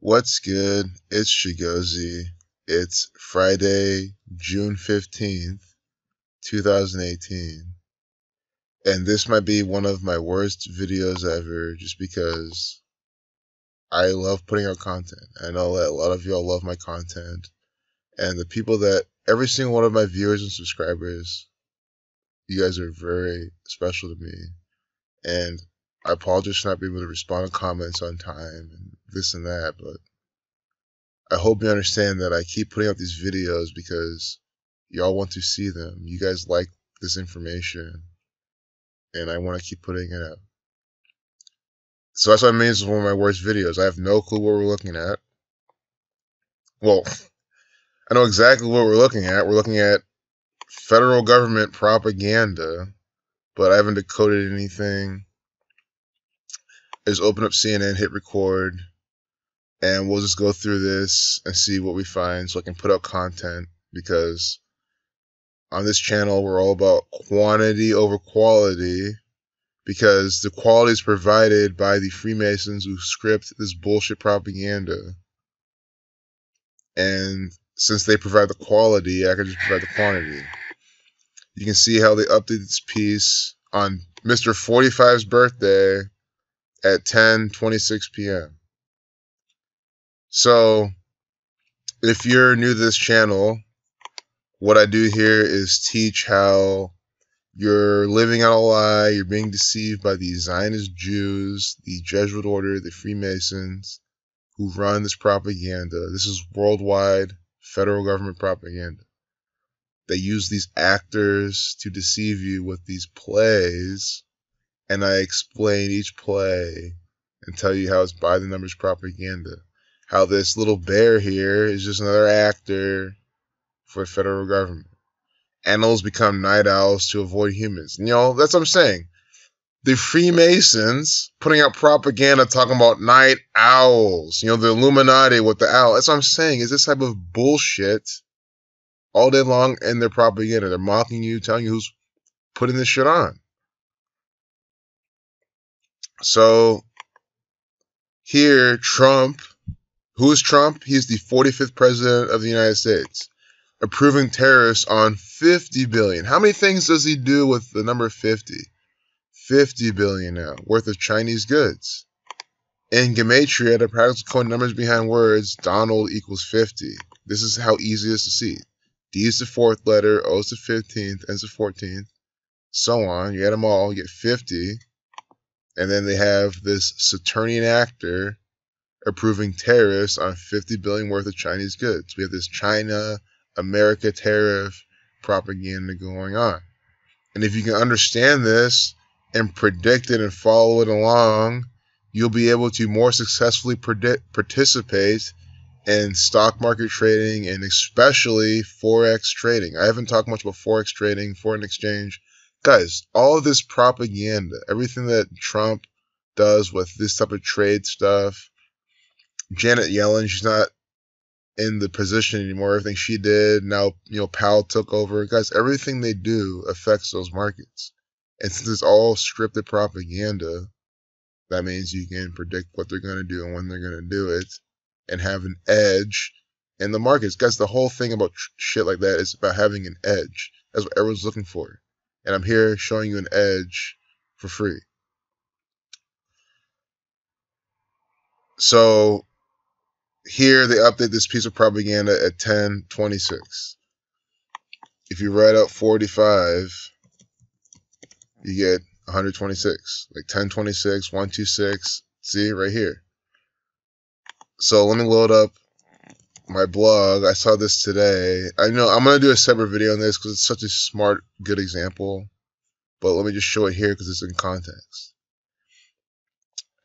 What's good? It's Shigozi. It's Friday, June 15th, 2018. And this might be one of my worst videos ever just because I love putting out content. I know that a lot of y'all love my content. And the people that, every single one of my viewers and subscribers, you guys are very special to me. And I apologize for not being able to respond to comments on time and this and that, but I hope you understand that I keep putting out these videos because y'all want to see them. You guys like this information, and I want to keep putting it out. So that's what I mean. This is one of my worst videos. I have no clue what we're looking at. Well, I know exactly what we're looking at. We're looking at federal government propaganda, but I haven't decoded anything. I just open up CNN, hit record, and we'll just go through this and see what we find so I can put out content, because on this channel we're all about quantity over quality, because the quality is provided by the Freemasons who script this bullshit propaganda. And since they provide the quality, I can just provide the quantity. You can see how they updated this piece on Mr. 45's birthday at 10:26 p.m. So if you're new to this channel, what I do here is teach how you're living out a lie, you're being deceived by the Zionist Jews, the Jesuit order, the Freemasons, who run this propaganda. This is worldwide federal government propaganda. They use these actors to deceive you with these plays, and I explain each play and tell you how it's by the numbers propaganda. How this little bear here is just another actor for the federal government. Animals become night owls to avoid humans. You know, that's what I'm saying. The Freemasons putting out propaganda talking about night owls. You know, the Illuminati with the owl. That's what I'm saying, is this type of bullshit all day long in their propaganda. They're mocking you, telling you who's putting this shit on. So here, Trump. Who is Trump? He's the 45th president of the United States, approving tariffs on $50 billion. How many things does he do with the number 50? $50 billion now, worth of Chinese goods. In Gematria, the practical code numbers behind words, Donald equals 50. This is how easy it is to see. D is the fourth letter, O is the 15th, N is the 14th, so on. You add them all, you get 50. And then they have this Saturnian actor approving tariffs on $50 billion worth of Chinese goods. We have this China-America tariff propaganda going on. And if you can understand this and predict it and follow it along, you'll be able to more successfully participate in stock market trading, and especially Forex trading. I haven't talked much about Forex trading, foreign exchange. Guys, all of this propaganda, everything that Trump does with this type of trade stuff, Janet Yellen, she's not in the position anymore. Everything she did, now, Powell took over. Guys, everything they do affects those markets. And since it's all scripted propaganda, that means you can predict what they're going to do and when they're going to do it and have an edge in the markets. Guys, the whole thing about shit like that is about having an edge. That's what everyone's looking for. And I'm here showing you an edge for free. So here they update this piece of propaganda at 10:26. If you write out 45, you get 126. Like 10:26, 126. See right here. So let me load up my blog. I saw this today. I know I'm going to do a separate video on this because it's such a smart, good example. But let me just show it here because it's in context.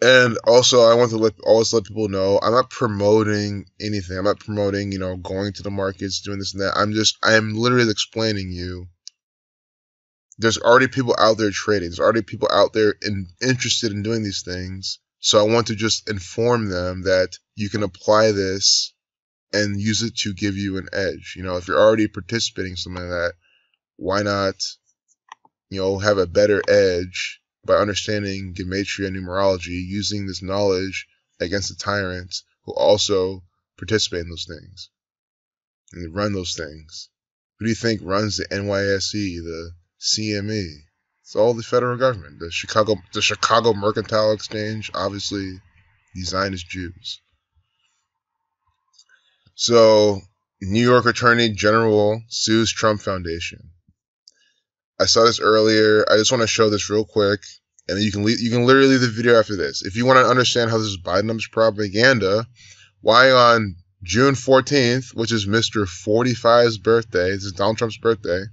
And also, I want to always let people know, I'm not promoting anything. I'm not promoting, going to the markets, doing this and that. I am literally explaining you. There's already people out there trading. There's already people out there interested in doing these things. So I want to just inform them that you can apply this and use it to give you an edge. If you're already participating in something like that, why not, have a better edge by understanding Gematria numerology, using this knowledge against the tyrants who also participate in those things and run those things. Who do you think runs the NYSE, the CME? It's all the federal government. The Chicago Mercantile Exchange, obviously, these Zionist Jews. So, New York Attorney General sues Trump Foundation. I saw this earlier. I just want to show this real quick, and then you can literally leave the video after this. If you want to understand how this is Bidenomics propaganda, why on June 14th, which is Mr. 45's birthday, this is Donald Trump's birthday,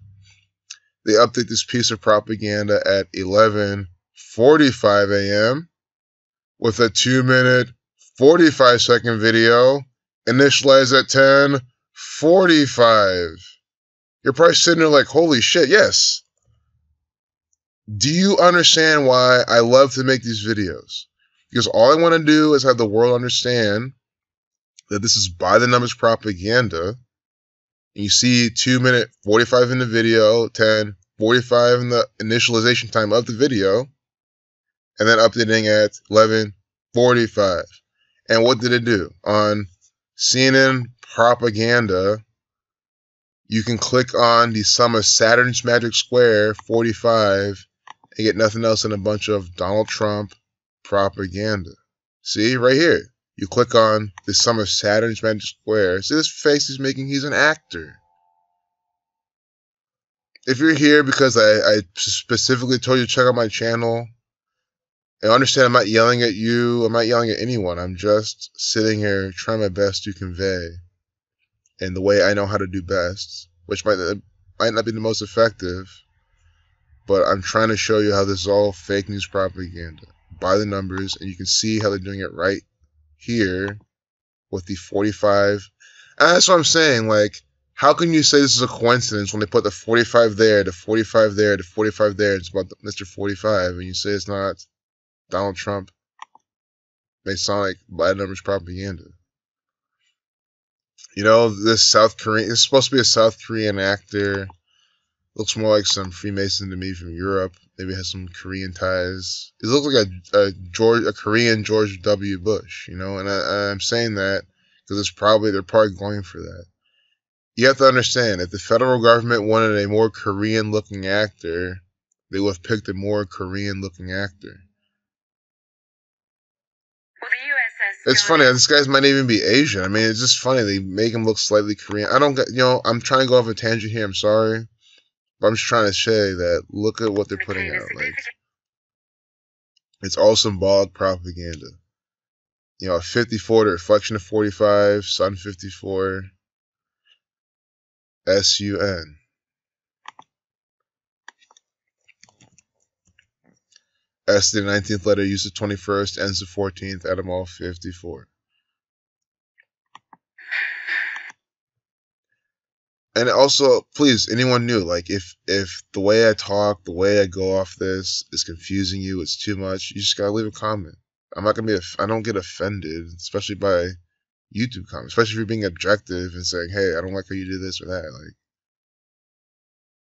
they update this piece of propaganda at 11:45 a.m. with a 2-minute, 45-second video initialized at 10:45. You're probably sitting there like, holy shit, yes. Do you understand why I love to make these videos? Because all I want to do is have the world understand that this is by the numbers propaganda. And you see 2-minute 45 in the video, 10:45 in the initialization time of the video, and then updating at 11:45. And what did it do? On CNN propaganda, you can click on the sum of Saturn's magic square 45 and get nothing else than a bunch of Donald Trump propaganda. See, right here. You click on the sum of Saturn's magic square. See this face he's making? He's an actor. If you're here because I specifically told you to check out my channel, and understand I'm not yelling at you, I'm not yelling at anyone. I'm just sitting here trying my best to convey in the way I know how to do best, which might not be the most effective, but I'm trying to show you how this is all fake news propaganda by the numbers, and you can see how they're doing it right here with the 45. And that's what I'm saying. Like, how can you say this is a coincidence when they put the 45 there, the 45 there, the 45 there? It's about Mr. 45, and you say it's not Donald Trump? They sound like by numbers propaganda. You know, this South Korean, it's supposed to be a South Korean actor. Looks more like some Freemason to me from Europe. Maybe has some Korean ties. It looks like a Korean George W. Bush, you know, and I'm saying that because they're probably going for that. You have to understand, if the federal government wanted a more Korean-looking actor, they would have picked a more Korean-looking actor. Well, the USS It's funny, this guy might even be Asian. I mean, it's just funny. They make him look slightly Korean. I don't get, you know, I'm trying to go off a tangent here. I'm sorry. But I'm just trying to say that look at what they're putting out. Like, it's all symbolic propaganda. You know, 54, the reflection of 45, Sun 54, SUN. S the 19th letter, use the 21st, ends the 14th, add them all, 54. And also, please, anyone new, like, if the way I talk, the way I go off this is confusing you, it's too much, you just gotta leave a comment. I'm not gonna I don't get offended, especially by YouTube comments, especially if you're being objective and saying, hey, I don't like how you do this or that. Like,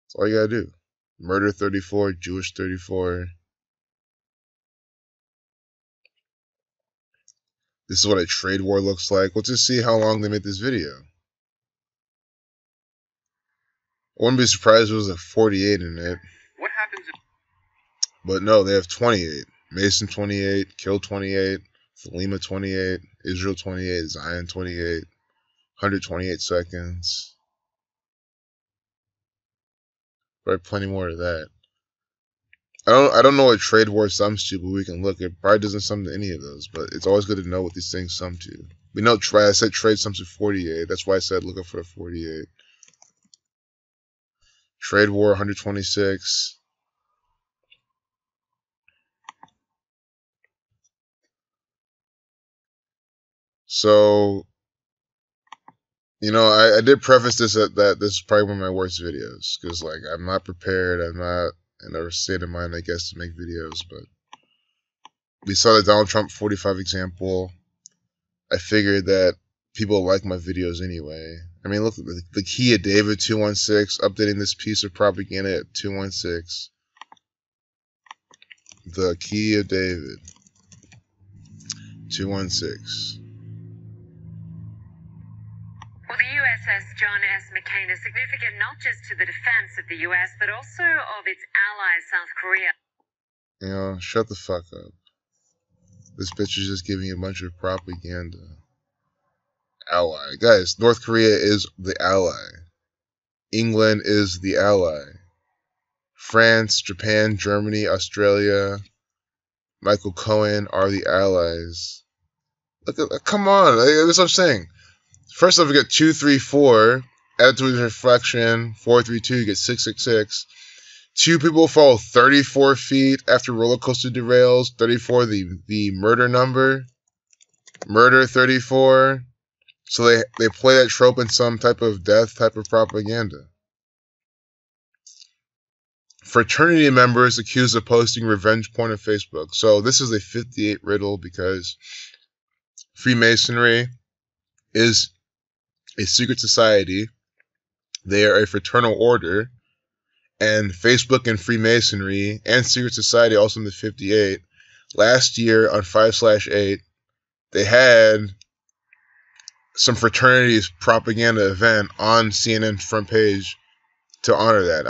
that's all you gotta do. Murder 34, Jewish 34. This is what a trade war looks like. Let's just see how long they made this video. I wouldn't be surprised if it was a 48 in it. What happens if... But no, they have 28. Mason 28, Kill 28, Thelema 28, Israel 28, Zion 28, 128 seconds. Probably plenty more of that. I don't know what trade war sums to, but we can look. It probably doesn't sum to any of those, but it's always good to know what these things sum to. We know I said trade sums to 48. That's why I said look up for a 48. Trade war 126. So, you know, I did preface this that this is probably one of my worst videos because, like, I'm not prepared. I'm not in a state of mind, I guess, to make videos. But we saw the Donald Trump 45 example. I figured that people like my videos anyway. I mean, look, the Key of David 216, updating this piece of propaganda at 216. The Key of David 216. Well, the USS John S. McCain is significant not just to the defense of the US, but also of its ally, South Korea. You know, shut the fuck up. This bitch is just giving you a bunch of propaganda. Ally. Guys, North Korea is the ally. England is the ally. France, Japan, Germany, Australia, Michael Cohen are the allies. Look at, come on, that's what I'm saying. First off, we get 2, 3, 4. Add to his reflection, 4, 3, 2, you get 6, 6, 6. 2 people fall 34 feet after roller coaster derails. 34, the murder number. Murder 34. So they play that trope in some type of death type of propaganda. Fraternity members accused of posting revenge porn on Facebook. So this is a 58 riddle because Freemasonry is a secret society. They are a fraternal order. And Facebook and Freemasonry and secret society also in the 58. Last year on 5/8, they had some fraternities propaganda event on CNN front page to honor that.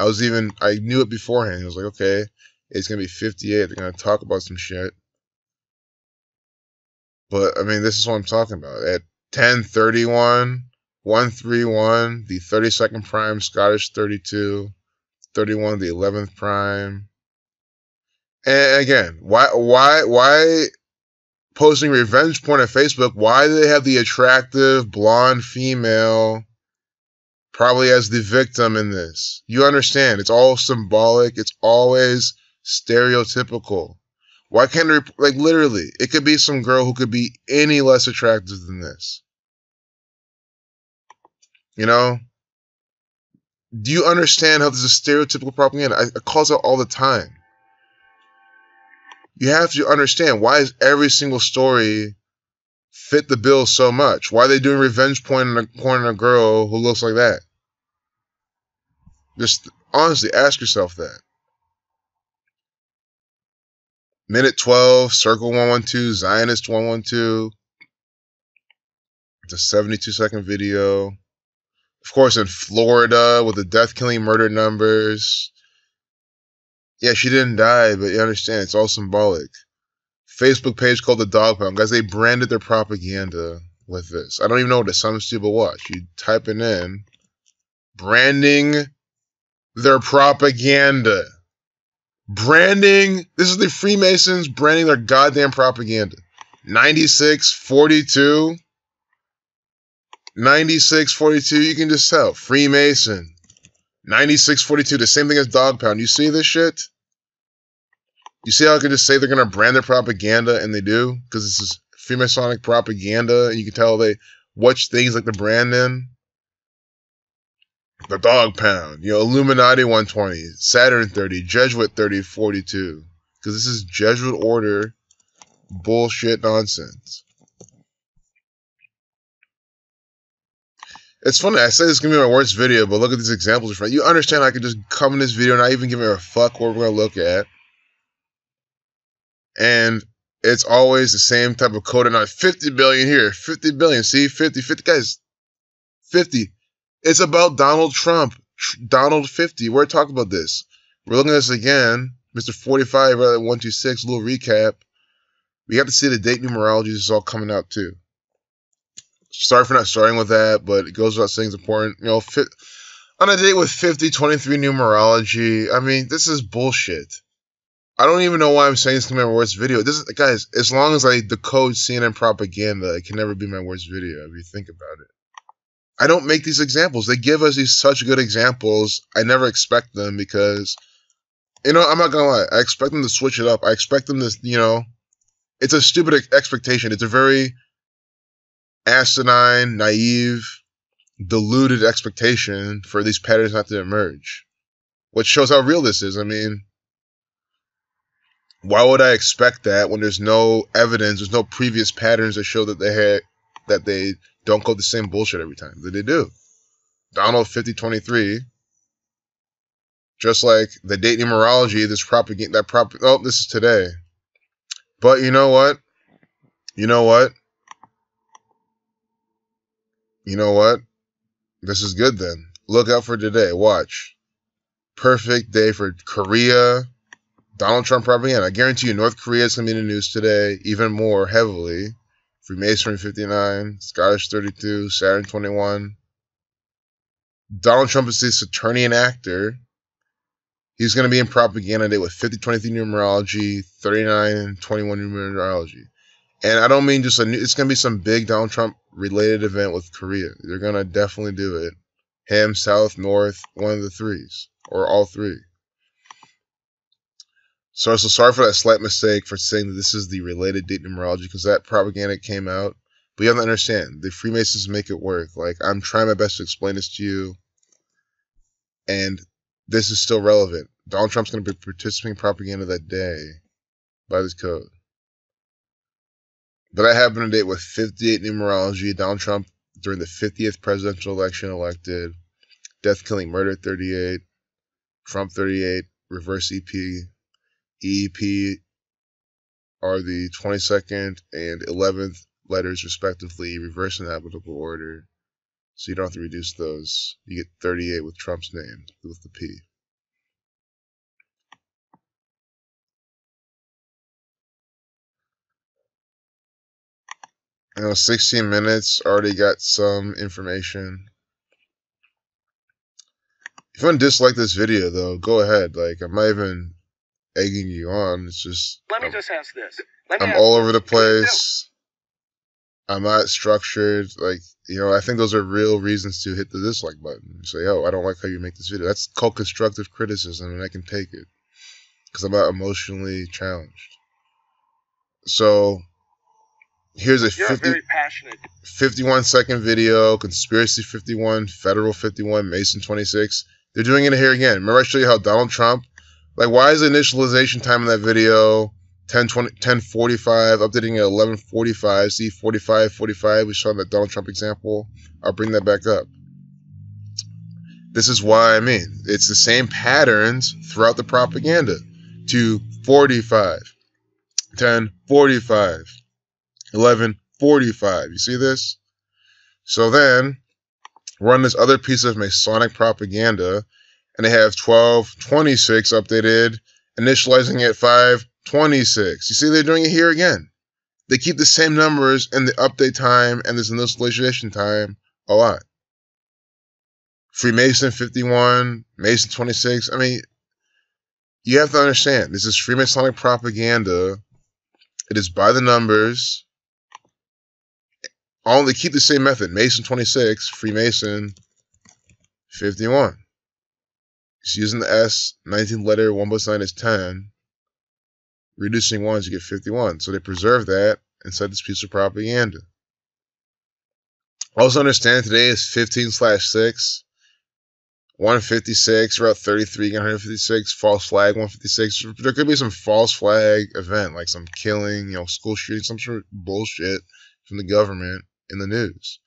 I knew it beforehand. I was like, okay, it's going to be 58. They're going to talk about some shit. But, I mean, this is what I'm talking about. At 10:31, 131, the 32nd prime, Scottish 32, 31, the 11th prime. And again, why posting revenge porn on Facebook? Why do they have the attractive blonde female probably as the victim in this? You understand, it's all symbolic. It's always stereotypical. Why can't they, like, literally, it could be some girl who could be any less attractive than this. You know? Do you understand how this is stereotypical propaganda? I call it out all the time. You have to understand, why is every single story fit the bill so much? Why are they doing revenge porn on a girl who looks like that? Just honestly ask yourself that. Minute 12, Circle 112, Zionist 112. It's a 72-second video. Of course, in Florida with the death, killing, murder numbers. Yeah, she didn't die, but you understand, it's all symbolic. Facebook page called the Dog Pound. Guys, they branded their propaganda with this. I don't even know what it sums to, but watch. You type it in. Branding their propaganda. Branding. This is the Freemasons branding their goddamn propaganda. 9642. 9642, you can just tell. Freemason. 9642, the same thing as Dog Pound. You see this shit? You see how I can just say they're going to brand their propaganda, and they do? Because this is Freemasonic propaganda, and you can tell they watch things like the brand in. The Dog Pound. You know, Illuminati 120, Saturn 30, Jesuit 3042. Because this is Jesuit order bullshit nonsense. It's funny, I say this is going to be my worst video, but look at these examples in front. You understand I could just come in this video and not even give a fuck what we're going to look at. And it's always the same type of code. And not 50 billion here, 50 billion. See, 50, guys, 50. It's about Donald Trump. Donald 50. We're talking about this. We're looking at this again. Mr. 45, 126, a little recap. We have to see the date numerology. This is all coming out too. Sorry for not starting with that, but it goes without saying it's important. You know, on a date with 5023 numerology, I mean, this is bullshit. I don't even know why I'm saying this to my worst video. This is, guys, as long as I decode CNN propaganda, it can never be my worst video if you think about it. I don't make these examples. They give us these such good examples. I never expect them because, you know, I'm not gonna lie. I expect them to switch it up. I expect them to, you know, it's a stupid expectation. It's a very asinine, naive, deluded expectation for these patterns not to emerge. Which shows how real this is. I mean, why would I expect that when there's no evidence, there's no previous patterns that show that they don't go the same bullshit every time? That they do. Donald 5023, just like the date numerology, this propaganda, oh, this is today. But you know what? You know what? You know what? This is good then. Look out for today. Watch. Perfect day for Korea. Donald Trump propaganda. I guarantee you North Korea is going to be in the news today, even more heavily. Freemasonry 59, Scottish 32, Saturn 21. Donald Trump is the Saturnian actor. He's going to be in propaganda day with 50-23 numerology, 39-21 numerology. And I don't mean just it's going to be some big Donald Trump related event with Korea. They're going to definitely do it. Ham, South, North, one of the threes, or all three. So sorry for that slight mistake for saying that this is the related date numerology, because that propaganda came out. But you have to understand, the Freemasons make it work. Like, I'm trying my best to explain this to you, and this is still relevant. Donald Trump's going to be participating in propaganda that day by this code. But that happened today with 58 numerology. Donald Trump, during the 50th presidential election, elected. Death, killing, murder, 38. Trump, 38. Reverse EP. EEP are the 22nd and 11th letters, respectively. Reverse in alphabetical order. So you don't have to reduce those. You get 38 with Trump's name, with the P. You know, 16 minutes, already got some information. If you want to dislike this video, though, go ahead. Like, I'm not even egging you on. It's just... Let me just ask this. I'm all over the place. I'm not structured. Like, you know, I think those are real reasons to hit the dislike button. Say, oh, I don't like how you make this video. That's called constructive criticism, and I can take it. Because I'm not emotionally challenged. So... here's a 51-second video, Conspiracy 51, Federal 51, Mason 26. They're doing it here again. Remember I showed you how Donald Trump, like, why is the initialization time in that video 10:45, updating at 11:45, see 45, we saw that Donald Trump example. I'll bring that back up. This is why I mean, it's the same patterns throughout the propaganda. 2:45, 10:45. 11:45. You see this? So then, run this other piece of Masonic propaganda, and they have 12:26 updated, initializing at 5:26. You see, they're doing it here again. They keep the same numbers in the update time and this initialization time a lot. Freemason 51, Mason 26. I mean, you have to understand, this is Freemasonic propaganda. It is by the numbers. They keep the same method. Mason 26, Freemason 51. Just using the S, 19th letter, 1 plus 9 is 10. Reducing 1s, you get 51. So they preserve that inside this piece of propaganda. Also understand today is 15/6. 156, Route 33, 156, false flag 156. There could be some false flag event, like some killing, you know, school shooting, some sort of bullshit from the government in the news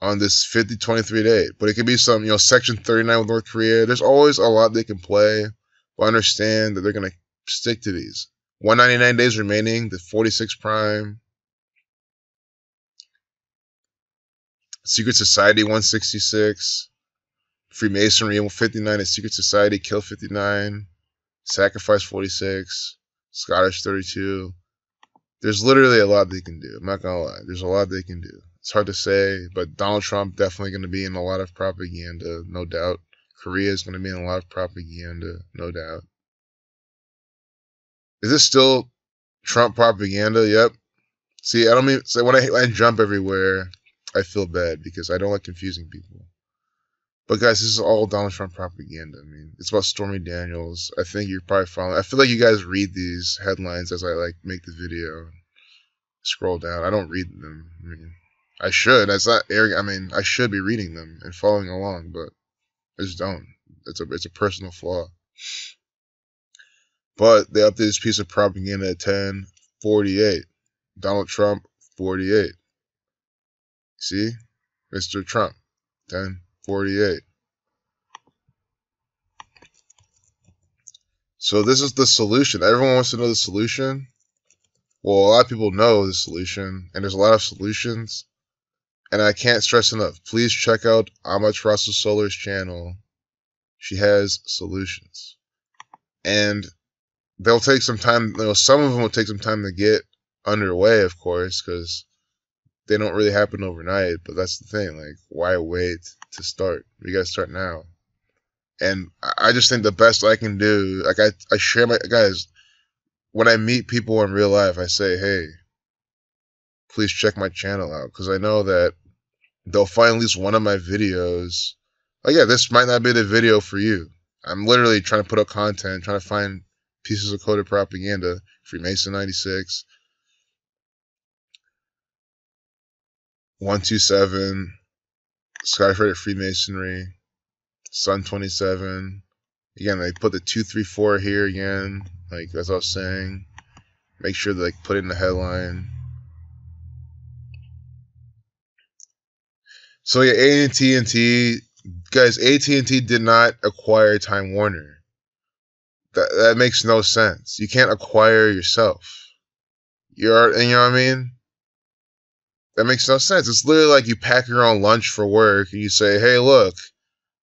on this 50-23 date. But it could be some, you know, Section 39 with North Korea. There's always a lot they can play, but understand that they're going to stick to these. 199 days remaining, the 46 prime. Secret Society 166. Freemasonry 59 is Secret Society, Kill 59. Sacrifice 46. Scottish 32. There's literally a lot they can do. I'm not going to lie. There's a lot they can do. It's hard to say, but Donald Trump definitely going to be in a lot of propaganda, no doubt. Korea is going to be in a lot of propaganda, no doubt. Is this still Trump propaganda? Yep. See, I don't mean, so when I jump everywhere, I feel bad because I don't like confusing people. But guys, this is all Donald Trump propaganda. I mean, it's about Stormy Daniels. I think you're probably following. I feel like you guys read these headlines as I like make the video. Scroll down. I don't read them. I mean, I should. That's not arrogant. I mean, I should be reading them and following along, but I just don't. It's a personal flaw. But they updated this piece of propaganda at 10:48. Donald Trump 48. See, Mr. Trump 10:48. So this is the solution. Everyone wants to know the solution. Well, a lot of people know the solution, and there's a lot of solutions. And I can't stress enough, please check out Amaterasu Solar's channel. She has solutions. And they'll take some time, some of them will take some time to get underway, of course, because they don't really happen overnight, but that's the thing, like, why wait to start? We gotta start now. And I just think the best I can do, like, I share my, guys, when I meet people in real life, I say, hey, please check my channel out, because I know that they'll find at least one of my videos. Oh yeah, this might not be the video for you. I'm literally trying to put up content, trying to find pieces of coded propaganda. Freemason 96, 127, Skyfighter Freemasonry, Sun 27. Again, they put the 234 here again, like as I was saying. Make sure to put it in the headline. So yeah, AT&T, guys, AT&T did not acquire Time Warner. That makes no sense. You can't acquire yourself. You know what I mean? That makes no sense. It's literally like you pack your own lunch for work and you say, hey, look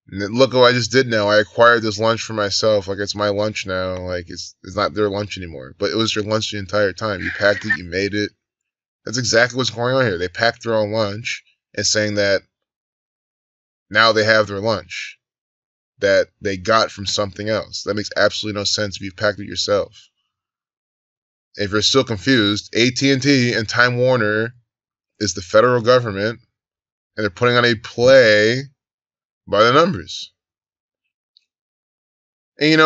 what I just did now. I acquired this lunch for myself. Like, it's my lunch now. Like, it's not their lunch anymore. But it was your lunch the entire time. You packed it, you made it. That's exactly what's going on here. They packed their own lunch and saying that now they have their lunch that they got from something else. That makes absolutely no sense if you packed it yourself. If you're still confused, AT&T and Time Warner is the federal government, and they're putting on a play by the numbers. And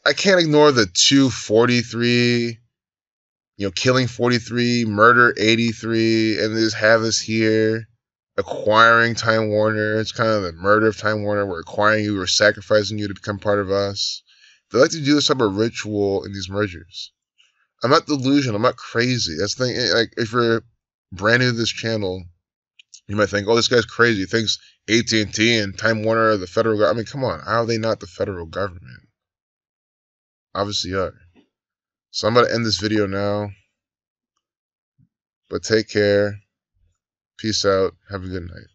I can't ignore the 243, killing 43, murder 83, and they just have this here, acquiring Time Warner. It's kind of the murder of Time Warner. We're acquiring you, we're sacrificing you to become part of us. They like to do this type of ritual in these mergers. I'm not delusional. I'm not crazy. That's the thing. Like, if you're brand new to this channel, you might think, oh, this guy's crazy. He thinks AT&T and Time Warner are the federal government. I mean, come on. How are they not the federal government? Obviously are. So I'm going to end this video now. But take care. Peace out. Have a good night.